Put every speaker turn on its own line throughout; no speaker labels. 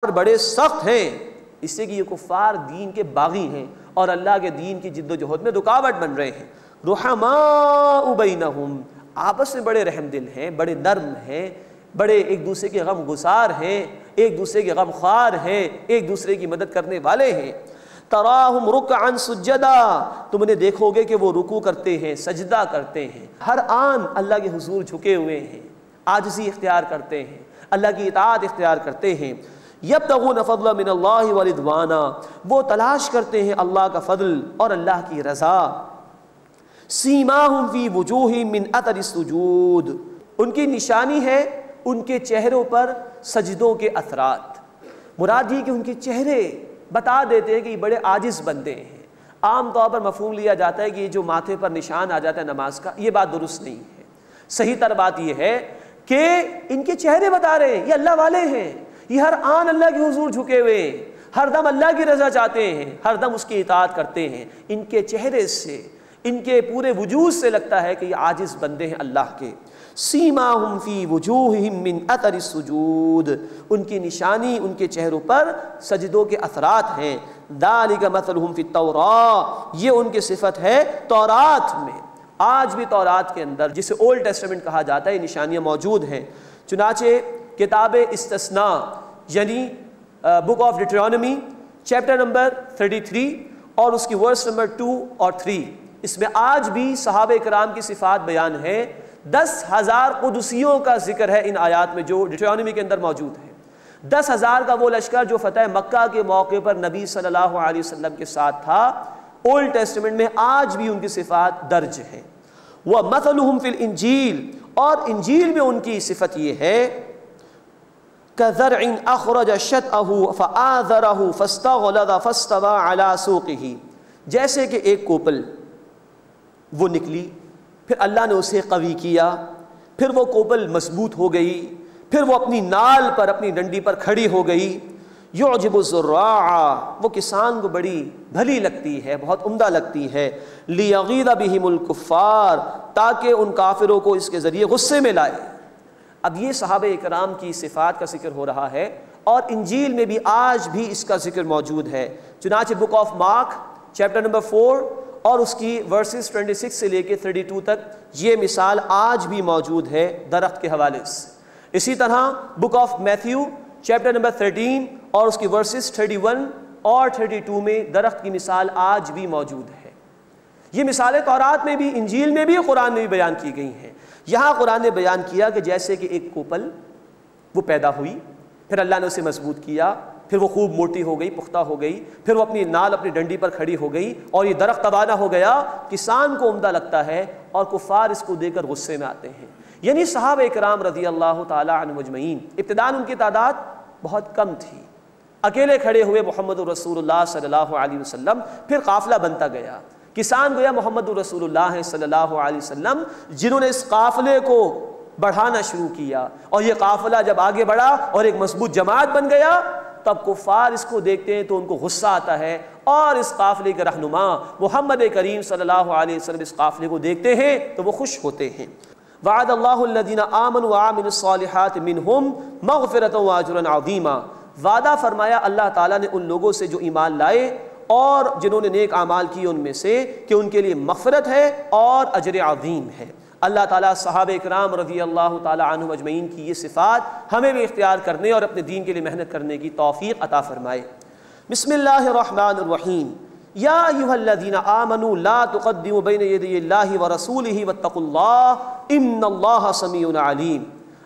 بڑے سخت ہیں، اس سے کہ یہ کفار دین کے باغی ہیں اور اللہ کے دین کی جد و جہد میں رکاوٹ بن رہے ہیں۔ رحماء بینہم، آپس میں بڑے رحم دل ہیں، بڑے نرم ہیں، بڑے ایک دوسرے کے غم گسار ہیں، ایک دوسرے کے غم خوار ہیں، ایک دوسرے کی مدد کرنے والے ہیں۔ تراہم رکعا سجدا، تم انہیں دیکھو گے کہ وہ رکوع کرتے ہیں، سجدہ کرتے ہیں، ہر آن اللہ کے حضور جھکے ہوئے ہیں، عاجزی اختیار کرتے ہیں، اللہ کی اطاعت اختیار کرتے ہیں۔ یبتغون فضلا من اللہ ورضوانا، وہ تلاش کرتے ہیں اللہ کا فضل اور اللہ کی رضا۔ سیماہم فی وجوہہم من اثر السجود، ان کی نشانی ہے ان کے چہروں پر سجدوں کے اثرات۔ مراد یہ کہ ان کے چہرے بتا دیتے ہیں کہ یہ بڑے عاجز بندے ہیں۔ عام طور پر مفہوم لیا جاتا ہے کہ یہ جو ماتھے پر نشان آ جاتا ہے نماز کا، یہ بات درست نہیں ہے۔ صحیح تر بات یہ ہے کہ ان کے چہرے بتا رہے ہیں یہ اللہ والے ہیں، یہ ہر آن اللہ کے حضور جھکے ہوئے ہیں، ہر دم اللہ کی رضا چاہتے ہیں، ہر دم اس کی اطاعت کرتے ہیں۔ ان کے چہرے سے، ان کے پورے وجود سے لگتا ہے کہ یہ عاجز بندے ہیں اللہ کے۔ سیماہم فی وجوہہم من اثر السجود، ان کی نشانی ان کے چہروں پر سجدوں کے اثرات ہیں۔ ذالک مثلہم فی التوراۃ، یہ ان کی صفت ہے تورات میں۔ آج بھی تورات کے اندر، جسے اولڈ ٹیسٹمنٹ کہا جاتا ہے، یہ نشانیاں موجود ہیں۔ چنانچہ کتاب استثناء یعنی بک آف ڈیٹرانومی چیپٹر نمبر 33 اور اس کی ورس نمبر 2 اور 3، اس میں آج بھی صحابہ کرام کی صفات بیان ہے۔ 10,000 قدسیوں کا ذکر ہے ان آیات میں جو ڈیٹرانومی کے اندر موجود ہے۔ 10,000 کا وہ لشکر جو فتح مکہ کے موقع پر نبی صلی اللہ علیہ وسلم کے ساتھ تھا، اولڈ ٹیسٹمنٹ میں آج بھی ان کی صفات درج ہیں۔ وَمَثَلُهُمْ فِي الْإِنْجِيلِ، اور انجیل میں ان کی صفت یہ ہے كَزَرْعٍ أَخْرَجَ شَطْأَهُ فَآزَرَهُ فَاسْتَغْلَظَ فَاسْتَوَىٰ عَلَىٰ سُوقِهِ، جیسے کہ ایک کوپل وہ نکلی، پھر اللہ نے اسے قوی کیا، پھر وہ کوپل مضبوط ہو گئی، پھر وہ اپنی نال پر، اپنی ڈنڈی پر کھڑی ہو گئی۔ یعجب الزراع، وہ کسان کو بڑی بھلی لگتی ہے، بہت عمدہ لگتی ہے۔ لیغیظ بہم الکفار، تاکہ ان کافروں کو اس کے ذریعے غصے میں لائے۔ اب یہ صحابہ اکرام کی صفات کا ذکر ہو رہا ہے، اور انجیل میں بھی آج بھی اس کا ذکر موجود ہے۔ چنانچہ book of mark chapter number 4 اور اس کی ورسز 26 سے لے کے 32 تک یہ مثال آج بھی موجود ہے درخت کے حوالے سے۔ اسی طرح book of Matthew chapter number 13 اور اس کی ورسز 31 اور 32 میں درخت کی مثال آج بھی موجود ہے۔ یہ مثالیں تورات میں بھی، انجیل میں بھی، قرآن میں بھی بیان کی گئی ہیں۔ یہاں قرآن نے بیان کیا کہ جیسے کہ ایک کوپل وہ پیدا ہوئی، پھر اللہ نے اسے مضبوط کیا، پھر وہ خوب موٹی ہو گئی، پختہ ہو گئی، پھر وہ اپنی نال، اپنی ڈنڈی پر کھڑی ہو گئی، اور یہ درخت تبانہ ہو گیا۔ کسان کو عمدہ لگتا ہے اور کفار اس کو دیکھ کر غصے میں آتے ہیں۔ یعنی صحابہ کرام رضی اللہ تعالی عنہم اجمعین، ابتداءً ان کی تعداد بہت کم تھی، اکیلے کھڑے ہوئے محمد رسول اللہ صلی اللہ علیہ وسلم، پھر قافلہ بنتا گیا۔ کسان گویا محمد رسول اللہ صلی اللہ علیہ وسلم، جنہوں نے اس قافلے کو بڑھانا شروع کیا، اور یہ قافلہ جب آگے بڑھا اور ایک مضبوط جماعت بن گیا، تب کفار اس کو دیکھتے ہیں تو ان کو غصہ آتا ہے، اور اس قافلے کے رہنما محمد کریم صلی اللہ علیہ وسلم اس قافلے کو دیکھتے ہیں تو وہ خوش ہوتے ہیں۔ وعد اللہ الذین آمنوا وعملوا الصالحات منہم مغفرۃ واجرا عظیما، وعدہ فرمایا اللہ تعالیٰ نے ان لوگوں سے جو ایمان لائے اور جنہوں نے نیک اعمال کیے ان میں سے، کہ ان کے لیے مغفرت ہے اور اجر عظیم ہے۔ اللہ تعالیٰ صحابہ اکرام رضی اللہ تعالیٰ عنہم اجمعین کی یہ صفات ہمیں بھی اختیار کرنے اور اپنے دین کے لیے محنت کرنے کی توفیق عطا فرمائے۔ بسم اللہ الرحمن الرحیم۔ یا ایھا الذین آمنوا لا تقدموا بین یدی اللہ ورسولہ واتقوا اللہ ان اللہ سمیع علیم۔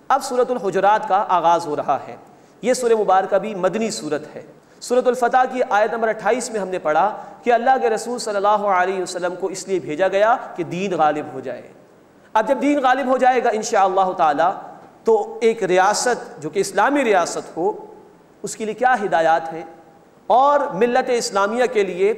اب سورۃ الحجرات کا آغاز ہو رہا ہے۔ یہ سورہ مبارکہ بھی مدنی سورت ہے۔ سورۃ الفتح کی آیت نمبر 28 میں ہم نے پڑھا کہ اللہ کے رسول صلی اللہ علیہ وسلم کو اس لیے بھیجا گیا کہ دین غالب ہو جائے۔ اب جب دین غالب ہو جائے گا انشاءاللہ تعالی، تو ایک ریاست جو کہ اسلامی ریاست ہو، اس کے لیے کیا ہدایات ہیں، اور ملت اسلامیہ کے لیے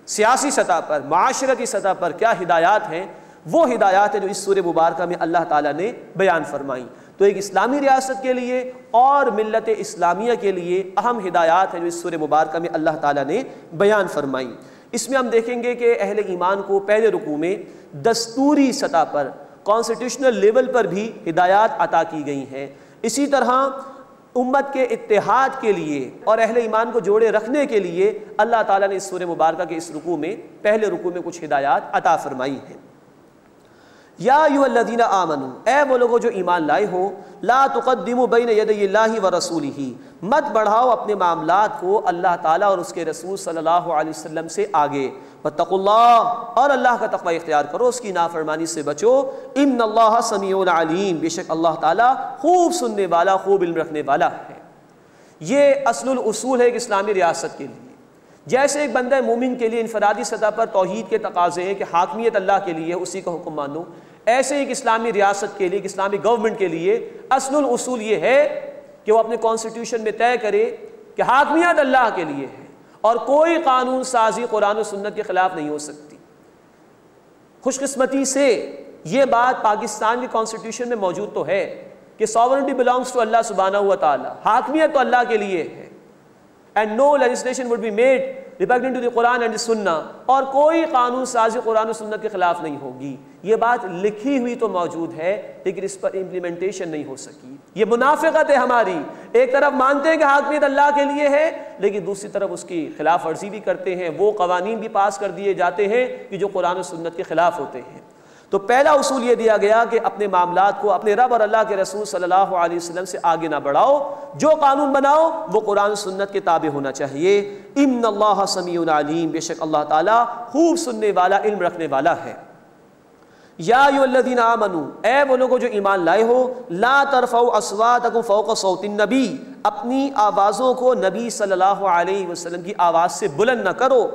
سیاسی سطح پر، معاشرتی سطح پر کیا ہدایات ہیں، وہ ہدایات ہیں جو اس سورہ مبارکہ میں اللہ تعالیٰ نے بیان فرمائیں۔ تو ایک اسلامی ریاست کے لیے اور ملت اسلامیہ کے لیے اہم ہدایات ہیں جو اس سورہ مبارکہ میں اللہ تعالیٰ نے بیان فرمائیں۔ اس میں ہم دیکھیں گے کہ اہل ایمان کو پہلے رکوع میں دستوری سطح پر، کانسٹیٹیوشنل لیول پر بھی ہدایات عطا کی گئی ہیں۔ اسی طرح امت کے اتحاد کے لیے اور اہل ایمان کو جوڑے رکھنے کے لیے اللہ تعالیٰ نے اس سورہ مبارکہ کے اس رکوع میں، پہلے رکوع میں کچھ ہدایات عطا فرمائی ہیں۔ یا ایھا الذین آمنوا، اے وہ لوگوں جو ایمان لائے ہو، لا تقدموا بین یدی اللہ ورسولہ، مت بڑھاؤ اپنے معاملات کو اللہ تعالیٰ اور اس کے رسول صلی اللہ علیہ وسلم سے آگے، واتقوا اللہ، اور اللہ کا تقوی اختیار کرو، اس کی نافرمانی سے بچو، ان اللہ سمیع علیم، بے شک اللہ تعالیٰ خوب سننے والا، خوب علم رکھنے والا ہے۔ یہ اصل الاصول ہے ایک اسلامی ریاست کے لیے۔ جیسے ایک بندہ مومن کے لیے انفرادی سطح پر توحید کے تقاضے ہیں کہ حاکمیت اللہ کے لیے، اسی کا حکم مانو، ایسے ایک اسلامی ریاست کے لیے، ایک اسلامی گورنمنٹ کے لیے اصل الاصول یہ ہے کہ وہ اپنے کانسٹیٹیوشن میں طے کرے کہ حاکمیت اللہ کے لیے ہے اور کوئی قانون سازی قرآن و سنت کے خلاف نہیں ہو سکتی۔ خوش قسمتی سے یہ بات پاکستان کے کانسٹیٹیوشن میں موجود تو ہے کہ sovereignty belongs to اللہ سبحانہ و تعالی، حاکمیت تو اللہ کے لیے ہے، and no legislation would be made repugnant to the Quran and the Sunnah، اور کوئی قانون سازی قرآن و سنت کے خلاف نہیں ہوگی۔ یہ بات لکھی ہوئی تو موجود ہے لیکن اس پر امپلیمنٹیشن نہیں ہو سکی۔ یہ منافقت ہے ہماری، ایک طرف مانتے ہیں کہ حاکمیت اللہ کے لیے ہے لیکن دوسری طرف اس کی خلاف ورزی بھی کرتے ہیں، وہ قوانین بھی پاس کر دیے جاتے ہیں کہ جو قرآن و سنت کے خلاف ہوتے ہیں۔ تو پہلا اصول یہ دیا گیا کہ اپنے معاملات کو اپنے رب اور اللہ کے رسول صلی اللہ علیہ وسلم سے آگے نہ بڑھاؤ، جو قانون بناؤ وہ قرآن و سنت کے تابع ہونا چاہیے۔ ان اللہ سمیع علیم، بے شک اللہ تعالیٰ خوب سننے والا، علم رکھنے والا ہے۔ یا ایھا الذین آمنوا، اے وہ لوگوں جو ایمان لائے ہو، لا ترفعوا اصواتکم فوق صوت النبی، اپنی آوازوں کو نبی صلی اللہ علیہ وسلم کی آواز سے بلند نہ کرو،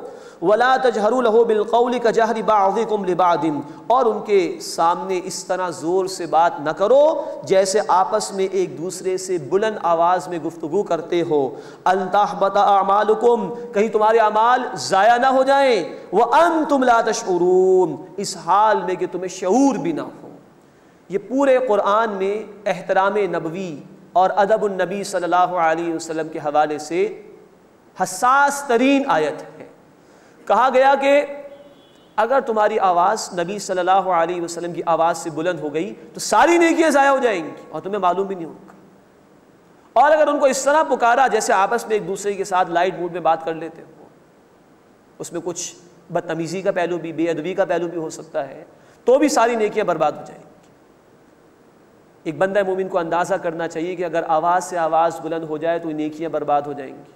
ولا تجہروا لہ بالقول کجہر بعضکم لبعض، اور ان کے سامنے اس طرح زور سے بات نہ کرو جیسے آپس میں ایک دوسرے سے بلند آواز میں گفتگو کرتے ہو، ان تحبط اعمالکم، کہیں تمہارے اعمال ضائع نہ ہو جائیں، وانتم لا تشعرون، اس حال میں کہ تمہیں شعور بھی نہ ہو۔ یہ پورے قرآن میں احترام نبوی اور ادب النبی صلی اللہ علیہ وسلم کے حوالے سے حساس ترین آیت ہے۔ کہا گیا کہ اگر تمہاری آواز نبی صلی اللہ علیہ وسلم کی آواز سے بلند ہو گئی تو ساری نیکیاں ضائع ہو جائیں گی اور تمہیں معلوم بھی نہیں ہوگا، اور اگر ان کو اس طرح پکارا جیسے آپس میں ایک دوسرے کے ساتھ لائٹ موڈ میں بات کر لیتے ہو، اس میں کچھ بدتمیزی کا پہلو بھی، بے ادبی کا پہلو بھی ہو سکتا ہے، تو بھی ساری نیکیاں برباد ہو جائیں گی۔ ایک بندہ مومن کو اندازہ کرنا چاہیے کہ اگر آواز سے آواز بلند ہو جائے تو نیکیاں برباد ہو جائیں گی۔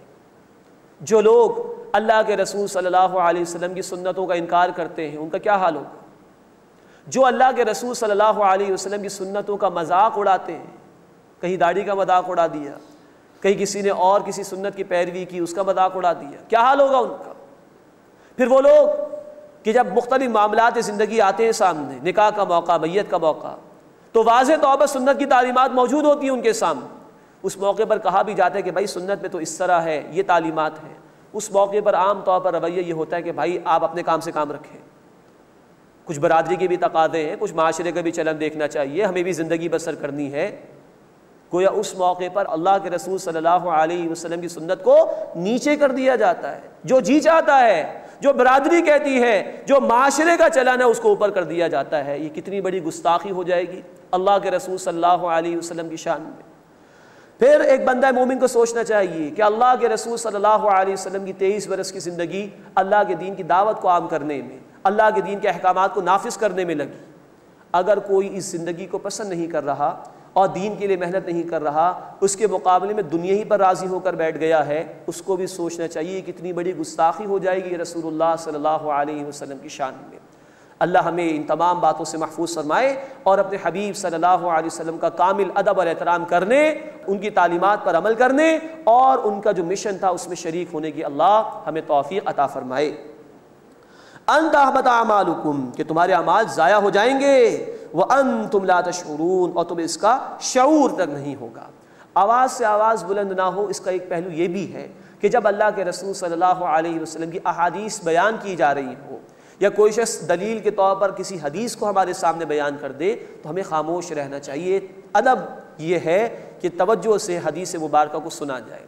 جو لوگ اللہ کے رسول صلی اللہ علیہ وسلم کی سنتوں کا انکار کرتے ہیں ان کا کیا حال ہوگا؟ جو اللہ کے رسول صلی اللہ علیہ وسلم کی سنتوں کا مذاق اڑاتے ہیں، کہیں داڑھی کا مذاق اڑا دیا، کہیں کسی نے اور کسی سنت کی پیروی کی اس کا مذاق اڑا دیا، کیا حال ہوگا ان کا؟ پھر وہ لوگ کہ جب مختلف معاملات زندگی آتے ہیں سامنے، نکاح کا موقع، میت کا موقع، تو واضح طور پر سنت کی تعلیمات موجود ہوتی ہیں ان کے سامنے، اس موقع پر کہا بھی جاتا ہے کہ بھائی سنت میں تو اس طرح ہے، یہ تعلیمات ہیں۔ اس موقع پر عام طور پر رویہ یہ ہوتا ہے کہ بھائی آپ اپنے کام سے کام رکھیں، کچھ برادری کے بھی تقاضے ہیں، کچھ معاشرے کا بھی چلن دیکھنا چاہیے، ہمیں بھی زندگی بسر کرنی ہے۔ گویا اس موقع پر اللہ کے رسول صلی اللہ علیہ وسلم کی سنت کو نیچے کر دیا جاتا ہے، جو جی چاہتا ہے، جو برادری کہتی ہے، جو معاشرے کا چلن ہے اس کو اوپر کر دیا جاتا ہے۔ یہ کتنی بڑی گستاخی ہو جائے گی اللہ کے رسول صلی اللہ علیہ وسلم کی شان میں۔ پھر ایک بندہ مومن کو سوچنا چاہیے کہ اللہ کے رسول صلی اللہ علیہ وسلم کی 23 برس کی زندگی اللہ کے دین کی دعوت کو عام کرنے میں، اللہ کے دین کے احکامات کو نافذ کرنے میں لگی۔ اگر کوئی اس زندگی کو پسند نہیں کر رہا اور دین کے لیے محنت نہیں کر رہا، اس کے مقابلے میں دنیا ہی پر راضی ہو کر بیٹھ گیا ہے، اس کو بھی سوچنا چاہیے کتنی بڑی گستاخی ہو جائے گی رسول اللہ صلی اللہ علیہ وسلم کی شان میں۔ اللہ ہمیں ان تمام باتوں سے محفوظ فرمائے اور اپنے حبیب صلی اللہ علیہ وسلم کا کامل ادب اور احترام کرنے، ان کی تعلیمات پر عمل کرنے اور ان کا جو مشن تھا اس میں شریک ہونے کی اللہ ہمیں توفیق عطا فرمائے۔ ان تحبط اعمالکم، کہ تمہارے اعمال ضائع ہو جائیں گے، وانتم لا تشعرون، اور تمہیں اس کا شعور تک نہیں ہوگا۔ آواز سے آواز بلند نہ ہو، اس کا ایک پہلو یہ بھی ہے کہ جب اللہ کے رسول صلی اللہ علیہ وسلم کی احادیث بیان کی جا رہی ہو یا کوئی شخص دلیل کے طور پر کسی حدیث کو ہمارے سامنے بیان کر دے تو ہمیں خاموش رہنا چاہیے۔ ادب یہ ہے کہ توجہ سے حدیث مبارکہ کو سنا جائے۔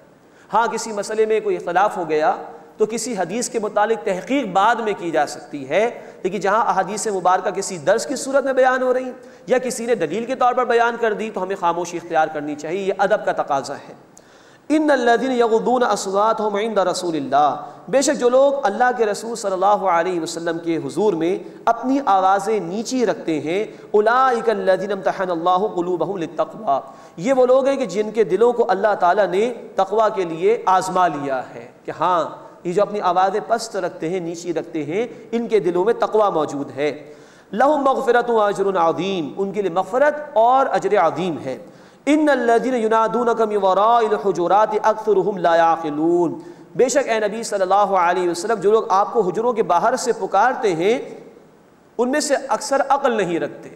ہاں کسی مسئلے میں کوئی اختلاف ہو گیا تو کسی حدیث کے متعلق تحقیق بعد میں کی جا سکتی ہے، لیکن جہاں احادیث مبارکہ کسی درس کی صورت میں بیان ہو رہی یا کسی نے دلیل کے طور پر بیان کر دی تو ہمیں خاموشی اختیار کرنی چاہیے، یہ ادب کا تقاضا ہے۔ ان الذین یغضون اصواتهم عند رسول اللہ، بے شک جو لوگ اللہ کے رسول صلی اللہ علیہ وسلم کے حضور میں اپنی آوازیں نیچی رکھتے ہیں، اولئک الذین امتحن اللہ قلوبهم للتقوی، یہ وہ لوگ ہیں کہ جن کے دلوں کو اللہ تعالیٰ نے تقوی کے لیے آزما لیا ہے، کہ ہاں یہ جو اپنی آوازیں پست رکھتے ہیں، نیچی رکھتے ہیں، ان کے دلوں میں تقوی موجود ہے۔ لہم مغفرۃ واجر عظیم، ان کے لیے مغفرت اور اجر عظیم ہے۔ ان الذین ینادونک من وراء الحجرات اکثرهم لا یعقلون، بے شک اے نبی صلی اللہ علیہ وسلم جو لوگ آپ کو حجروں کے باہر سے پکارتے ہیں ان میں سے اکثر عقل نہیں رکھتے۔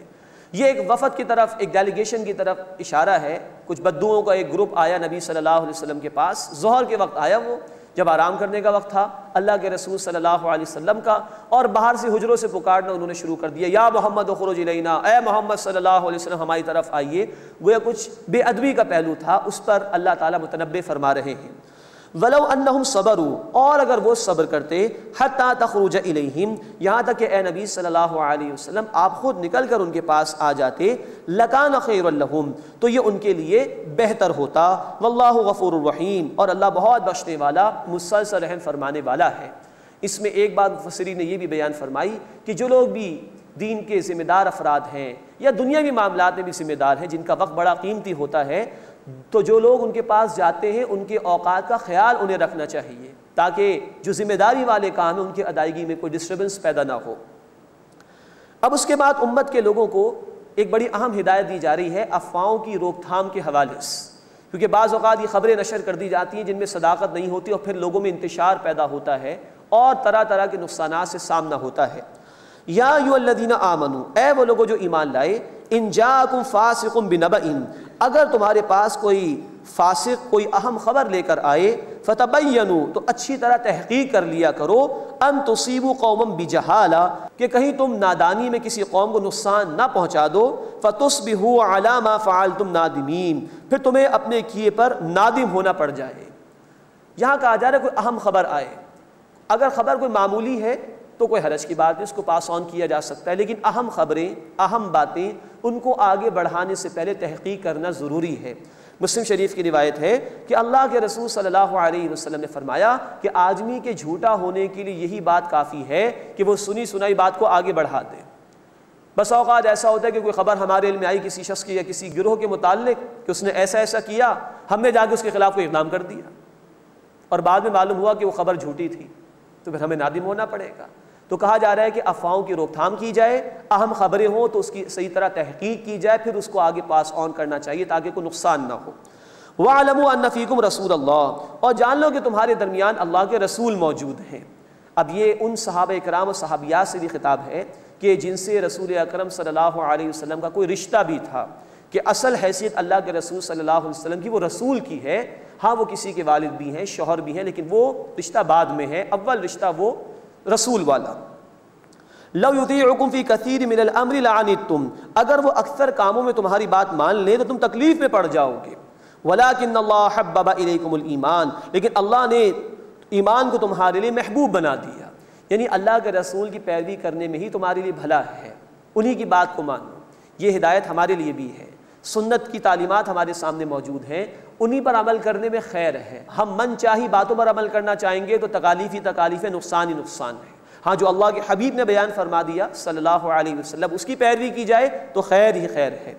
یہ ایک وفد کی طرف، ایک ڈیلیگیشن کی طرف اشارہ ہے۔ کچھ بدوؤں کا ایک گروپ آیا نبی صلی اللہ علیہ وسلم کے پاس، ظہر کے وقت آیا، وہ جب آرام کرنے کا وقت تھا اللہ کے رسول صلی اللہ علیہ وسلم کا، اور باہر سے حجروں سے پکارنا انہوں نے شروع کر دیا، یا محمد اخرج الینا، اے محمد صلی اللہ علیہ وسلم ہماری طرف آئیے۔ گویا کچھ بے ادبی کا پہلو تھا، اس پر اللہ تعالیٰ متنبہ فرما رہے ہیں وَلَوْ أَنَّهُمْ صَبَرُوا، اور اگر وہ صبر کرتے، حَتَّى تَخْرُجَ إِلَيْهِمْ، یہاں تک کہ اے نبی صلی اللہ علیہ وسلم آپ خود نکل کر ان کے پاس آ جاتے، لَكَانَ خَيْرًا لَهُمْ، تو یہ ان کے لیے بہتر ہوتا، وَاللَّهُ غَفُورٌ رَحِيمٌ، اور اللہ بہت بخشنے والا، مسلسل رحم فرمانے والا ہے۔ اس میں ایک بات مفسرین نے یہ بھی بیان فرمائی کہ جو لوگ بھی دین کے ذمہ دار افراد ہیں یا دنیاوی معاملات میں بھی ذمہ دار ہیں، جن کا وقت بڑا قیمتی ہوتا ہے، تو جو لوگ ان کے پاس جاتے ہیں ان کے اوقات کا خیال انہیں رکھنا چاہیے، تاکہ جو ذمہ داری والے کام ہیں ان کی ادائیگی میں کوئی ڈسٹربنس پیدا نہ ہو۔ اب اس کے بعد امت کے لوگوں کو ایک بڑی اہم ہدایت دی جا رہی ہے افواہوں کی روک تھام کے حوالے سے، کیونکہ بعض اوقات یہ خبریں نشر کر دی جاتی ہیں جن میں صداقت نہیں ہوتی اور پھر لوگوں میں انتشار پیدا ہوتا ہے اور طرح طرح کے نقصانات سے سامنا ہوتا ہے۔ یا ایھا الذین آمنوا، اے وہ لوگوں جو ایمان لائے، ان جاءکم فاسق بنبأ، اگر تمہارے پاس کوئی فاسق کوئی اہم خبر لے کر آئے، فتبینوا، تو اچھی طرح تحقیق کر لیا کرو، ان تصیبوا قوما بجہالہ، کہ کہیں تم نادانی میں کسی قوم کو نقصان نہ پہنچا دو، فتصبحوا علی ما فعلتم نادمین، پھر تمہیں اپنے کیے پر نادم ہونا پڑ جائے۔ یہاں کہا جا رہا ہے کوئی اہم خبر آئے، اگر خبر کوئی معمولی ہے تو کوئی حرج کی بات نہیں، اس کو پاس آن کیا جا سکتا ہے، لیکن اہم خبریں، اہم باتیں، ان کو آگے بڑھانے سے پہلے تحقیق کرنا ضروری ہے۔ مسلم شریف کی روایت ہے کہ اللہ کے رسول صلی اللہ علیہ وسلم نے فرمایا کہ آدمی کے جھوٹا ہونے کے لیے یہی بات کافی ہے کہ وہ سنی سنائی بات کو آگے بڑھا دے۔ بس اوقات ایسا ہوتا ہے کہ کوئی خبر ہمارے علم میں آئی کسی شخص کی یا کسی گروہ کے متعلق کہ اس نے ایسا ایسا کیا، ہم نے جا کے اس کے خلاف کوئی اقدام کر دیا، اور بعد میں معلوم ہوا کہ وہ خبر جھوٹی تھی، تو پھر ہمیں نادم ہونا پڑے گا۔ تو کہا جا رہا ہے کہ افواہوں کی روک تھام کی جائے، اہم خبریں ہوں تو اس کی صحیح طرح تحقیق کی جائے، پھر اس کو آگے پاس آن کرنا چاہیے تاکہ کوئی نقصان نہ ہو۔ وَاعْلَمُوا أَنَّ فِيكُمْ رَسُولَ اللَّهِ، اور جان لو کہ تمہارے درمیان اللہ کے رسول موجود ہیں۔ اب یہ ان صحابہ کرام و صحابیات سے بھی خطاب ہے کہ جن سے رسول اکرم صلی اللہ علیہ وسلم کا کوئی رشتہ بھی تھا، کہ اصل حیثیت اللہ کے رسول صلی اللہ علیہ وسلم کی وہ رسول کی ہے، ہاں وہ کسی کے والد بھی ہیں، شوہر بھی ہیں، لیکن وہ رشتہ بعد میں ہے، اول رشتہ وہ رسول والا۔ لو یطیعکم فی کثیر من الامر لعنتم، اگر وہ اکثر کاموں میں تمہاری بات مان لیں تو تم تکلیف میں پڑ جاؤ گے۔ ولکن اللہ حبب الیکم الایمان، لیکن اللہ نے ایمان کو تمہارے لیے محبوب بنا دیا، یعنی اللہ کے رسول کی پیروی کرنے میں ہی تمہارے لیے بھلا ہے، انہی کی بات کو مانو۔ یہ ہدایت ہمارے لیے بھی ہے، سنت کی تعلیمات ہمارے سامنے موجود ہیں، انہی پر عمل کرنے میں خیر ہے۔ ہم من چاہی باتوں پر عمل کرنا چاہیں گے تو تکالیف ہی تکالیف ہے، نقصان ہی نقصان ہے۔ ہاں جو اللہ کے حبیب نے بیان فرما دیا صلی اللہ علیہ وسلم، اس کی پیروی کی جائے تو خیر ہی خیر ہے۔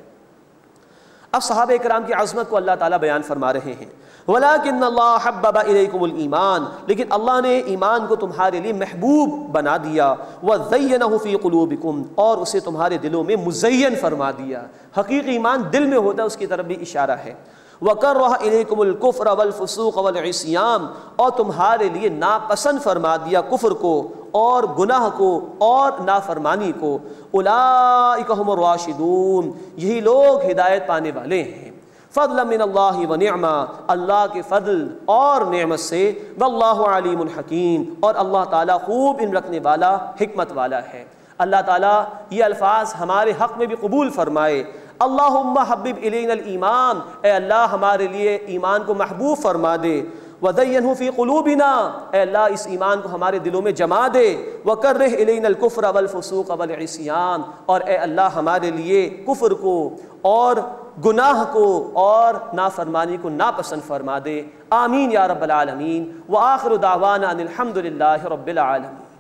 اب صحابہ کرام کی عظمت کو اللہ تعالیٰ بیان فرما رہے ہیں، وَلَكِنَّ اللَّهَ حَبَّبَ إِلَيْكُمُ الْإِيمَانَ، لیکن اللہ نے ایمان کو تمہارے لیے محبوب بنا دیا، وَزَيَّنَهُ فِي قُلُوبِكُمْ، اور اسے تمہارے دلوں میں مزین فرما دیا۔ حقیقی ایمان دل میں ہوتا ہے، اس کی طرف بھی اشارہ ہے۔ وَكَرَّهَ إِلَيْكُمُ الْكُفْرَ وَالْفُسُوقَ وَالْعِصْيَانَ، اور تمہارے لیے ناپسند فرما دیا کفر کو اور گناہ کو اور نافرمانی کو۔ اولئک هم الراشدون، یہی لوگ ہدایت پانے والے ہیں۔ فضلا من اللہ ونعما، اللہ کے فضل اور نعمت سے، واللہ علیم حکیم، اور اللہ تعالیٰ خوب علم رکھنے والا، حکمت والا ہے۔ اللہ تعالیٰ یہ الفاظ ہمارے حق میں بھی قبول فرمائے۔ اللہم حبب الینا الایمان، اے اللہ ہمارے لیے ایمان کو محبوب فرما دے۔ وَزَيِّنْهُ فِي قُلُوبِنَا، اے اللہ اس ایمان کو ہمارے دلوں میں جما دے۔ وَكَرِّهْ إِلَيْنَا الْكُفْرَ وَالْفُسُوقَ وَالْعِصْيَانَ، اور اے اللہ ہمارے لیے کفر کو اور گناہ کو اور نافرمانی کو ناپسند فرما دے، آمین یا رب العالمین۔ وآخر دعوانا ان الحمد للہ رب العالمین۔